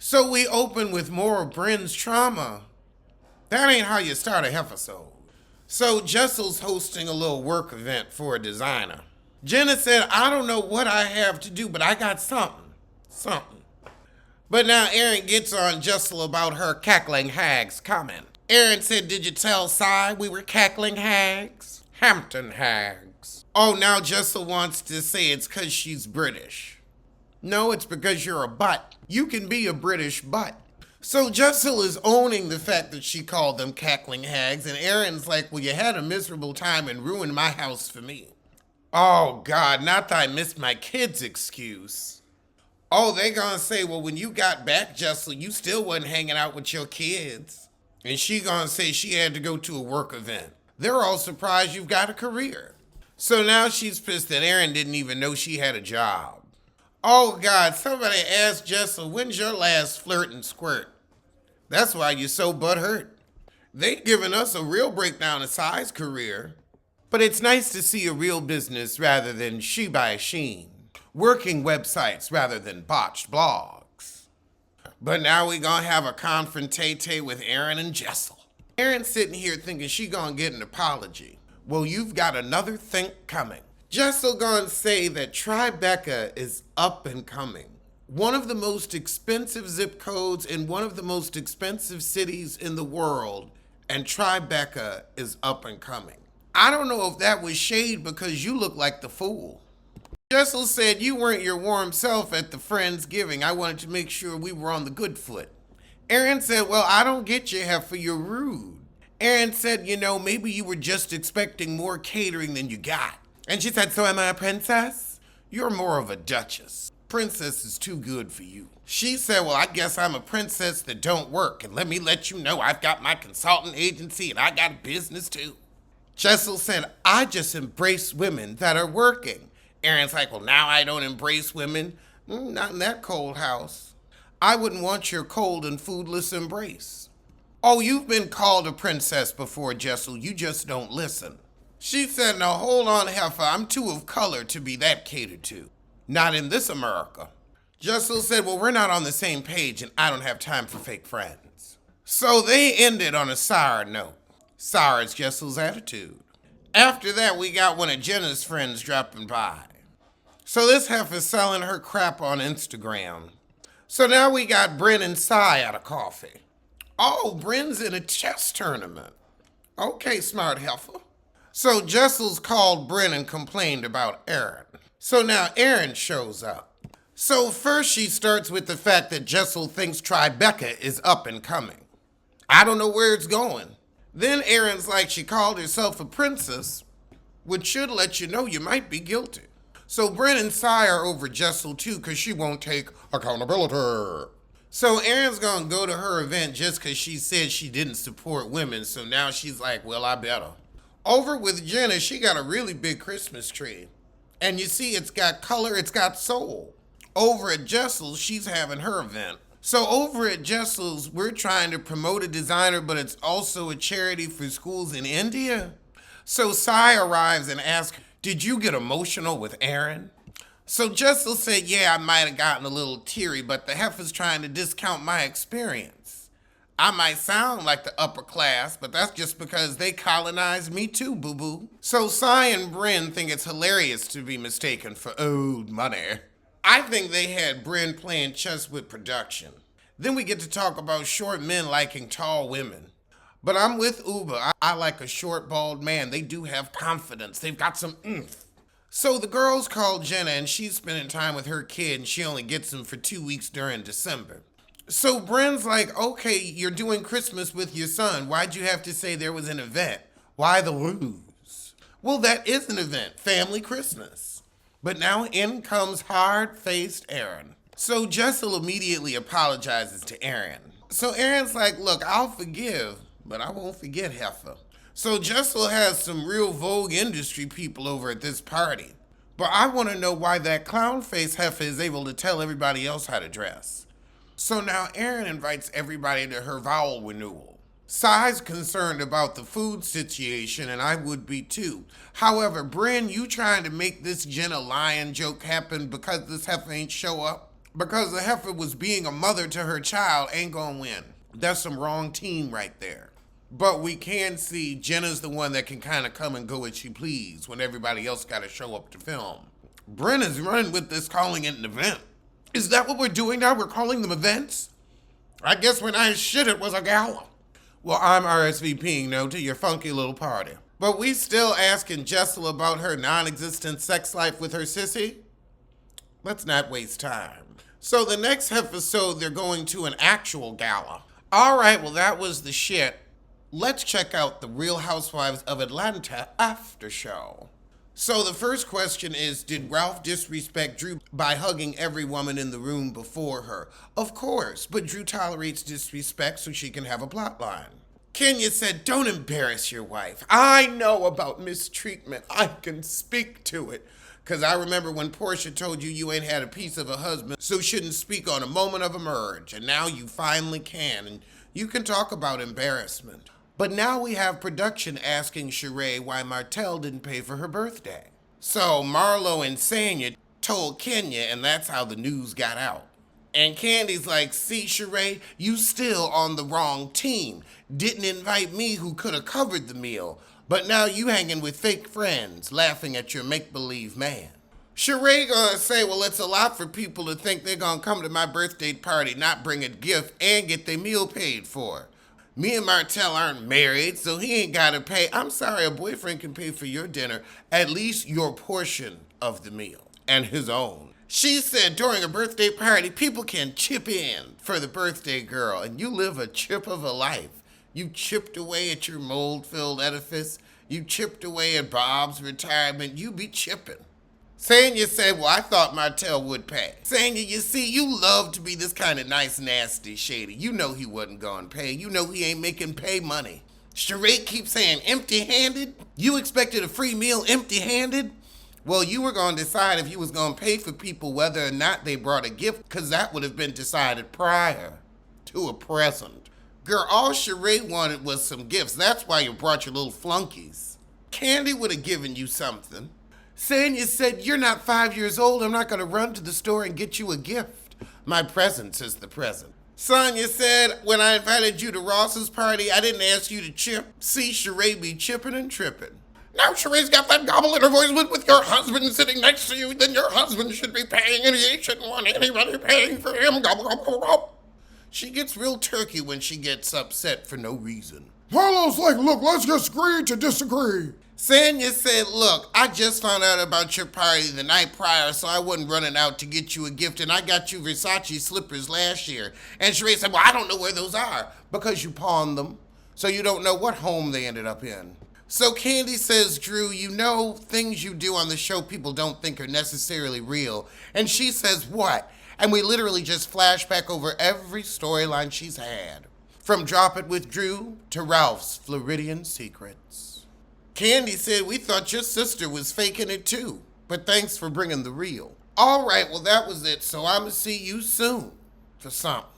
So we open with more of Bryn's trauma. That ain't how you start a episode. So Jessel's hosting a little work event for a designer. Jenna said, I don't know what I have to do, but I got something. Something. But now Aaron gets on Jessel about her cackling hags comment. Aaron said, did you tell Cy we were cackling hags? Hampton hags. Oh, now Jessel wants to say it's because she's British. No, it's because you're a butt. You can be a British butt. So Jessel is owning the fact that she called them cackling hags, and Aaron's like, well, you had a miserable time and ruined my house for me. Oh, God, not that I missed my kids' excuse. Oh, they gonna say, well, when you got back, Jessel, you still wasn't hanging out with your kids. And she gonna say she had to go to a work event. They're all surprised you've got a career. So now she's pissed that Aaron didn't even know she had a job. Oh, God, somebody asked Jessel, when's your last flirt and squirt? That's why you're so butthurt. They giving us a real breakdown of Cy's career. But it's nice to see a real business rather than she by Sheen. Working websites rather than botched blogs. But now we gonna have a confrontation with Aaron and Jessel. Aaron's sitting here thinking she gonna get an apology. Well, you've got another think coming. Jessel gonna say that Tribeca is up and coming. One of the most expensive zip codes in one of the most expensive cities in the world, and Tribeca is up and coming. I don't know if that was shade because you look like the fool. Jessel said you weren't your warm self at the Friendsgiving. I wanted to make sure we were on the good foot. Aaron said, well, I don't get you, Heifer, you're rude. Aaron said, maybe you were just expecting more catering than you got. And she said, so am I a princess? You're more of a duchess. Princess is too good for you. She said, well, I guess I'm a princess that don't work. And let me let you know I've got my consulting agency and I got a business too. Jessel said, I just embrace women that are working. Aaron's like, well, now I don't embrace women. Not in that cold house. I wouldn't want your cold and foodless embrace. Oh, you've been called a princess before, Jessel. You just don't listen. She said, now hold on, Heifer. I'm too of color to be that catered to. Not in this America. Jessel said, well, we're not on the same page and I don't have time for fake friends. So they ended on a sour note. Sour is Jessel's attitude. After that, we got one of Jenna's friends dropping by. So this heifer's selling her crap on Instagram. So now we got Bryn and Cy out of coffee. Oh, Bryn's in a chess tournament. Okay, smart heifer. So Jessel's called Bryn and complained about Aaron. So now Aaron shows up. So first she starts with the fact that Jessel thinks Tribeca is up and coming. I don't know where it's going. Then Aaron's like, she called herself a princess, which should let you know you might be guilty. So Bryn and Cy are over Jessel too because she won't take accountability. So Aaron's gonna go to her event just because she said she didn't support women. So now she's like, well, I better. Over with Jenna, she got a really big Christmas tree. And you see, it's got color, it's got soul. Over at Jessel's, she's having her event. So over at Jessel's, we're trying to promote a designer, but it's also a charity for schools in India. So Cy arrives and asks, did you get emotional with Aaron? So Jessel said, yeah, I might have gotten a little teary, but the heifer's trying to discount my experience. I might sound like the upper class, but that's just because they colonized me too, boo-boo. So Cy and Bryn think it's hilarious to be mistaken for old money. I think they had Bryn playing chess with production. Then we get to talk about short men liking tall women. But I'm with Uber. I like a short, bald man. They do have confidence. They've got some oomph. So the girls called Jenna and she's spending time with her kid and she only gets him for 2 weeks during December. So Bryn's like, okay, you're doing Christmas with your son. Why'd you have to say there was an event? Why the ruse? Well, that is an event, family Christmas. But now in comes hard-faced Aaron. So Jessel immediately apologizes to Aaron. So Aaron's like, look, I'll forgive, but I won't forget Heifer. So Jessel has some real Vogue industry people over at this party. But I want to know why that clown-faced Heifer is able to tell everybody else how to dress. So now Aaron invites everybody to her vowel renewal. Cy's concerned about the food situation, and I would be too. However, Bryn, you trying to make this Jenna Lion joke happen because this heifer ain't show up? because the heifer was being a mother to her child ain't gonna win. That's some wrong team right there. But we can see Jenna's the one that can kind of come and go as she please when everybody else got to show up to film. Brenna's running with this, calling it an event. Is that what we're doing now? We're calling them events? I guess when I shit it was a gala. Well, I'm RSVPing no to your funky little party. But we still asking Jessel about her non-existent sex life with her sissy? Let's not waste time. So the next episode, they're going to an actual gala. All right, well, that was the shit. Let's check out the Real Housewives of Atlanta AfterShow. So the first question is, did Ralph disrespect Drew by hugging every woman in the room before her? Of course, but Drew tolerates disrespect so she can have a plot line. Kenya said, don't embarrass your wife. I know about mistreatment. I can speak to it. Because I remember when Portia told you you ain't had a piece of a husband, so shouldn't speak on a moment of emerge. And now you finally can, and you can talk about embarrassment. But now we have production asking Sheree why Martell didn't pay for her birthday. So Marlo and Sanya told Kenya, and that's how the news got out. And Candy's like, see, Sheree, you still on the wrong team. Didn't invite me who could have covered the meal. But now you hanging with fake friends, laughing at your make-believe man. Sheree gonna say, well, it's a lot for people to think they're gonna come to my birthday party, not bring a gift, and get their meal paid for. Me and Martell aren't married, so he ain't gotta pay. I'm sorry, a boyfriend can pay for your dinner, at least your portion of the meal, and his own. She said during a birthday party, people can chip in for the birthday girl, and you live a chip of a life. You chipped away at your mold-filled edifice. You chipped away at Bob's retirement. You be chipping. Sanya said, well, I thought Martell would pay. Sanya, you see, you love to be this kind of nice, nasty, shady. You know he wasn't gonna pay. You know he ain't making pay money. Sheree keeps saying empty-handed? You expected a free meal empty-handed? Well, you were gonna decide if you was gonna pay for people whether or not they brought a gift, because that would have been decided prior to a present. Girl, all Sheree wanted was some gifts. That's why you brought your little flunkies. Candy would have given you something. Sanya said, you're not 5 years old. I'm not going to run to the store and get you a gift. My presence is the present. Sonia said, when I invited you to Ross's party, I didn't ask you to chip. See, Sheree be chipping and tripping. Now Sheree's got that gobble in her voice with your husband sitting next to you. Then your husband should be paying, and he shouldn't want anybody paying for him. Gobble, gobble, gobble, gobble. She gets real turkey when she gets upset for no reason. Harlow's like, look, let's just agree to disagree. Sanya said, look, I just found out about your party the night prior, so I wasn't running out to get you a gift, and I got you Versace slippers last year. And Sheree said, well, I don't know where those are, because you pawned them, so you don't know what home they ended up in. So Candy says, Drew, you know things you do on the show people don't think are necessarily real. And she says, what? And we literally just flash back over every storyline she's had. From Drop It with Drew to Ralph's Floridian Secrets. Candy said, we thought your sister was faking it too, but thanks for bringing the real. All right, well, that was it, so I'm going to see you soon for something.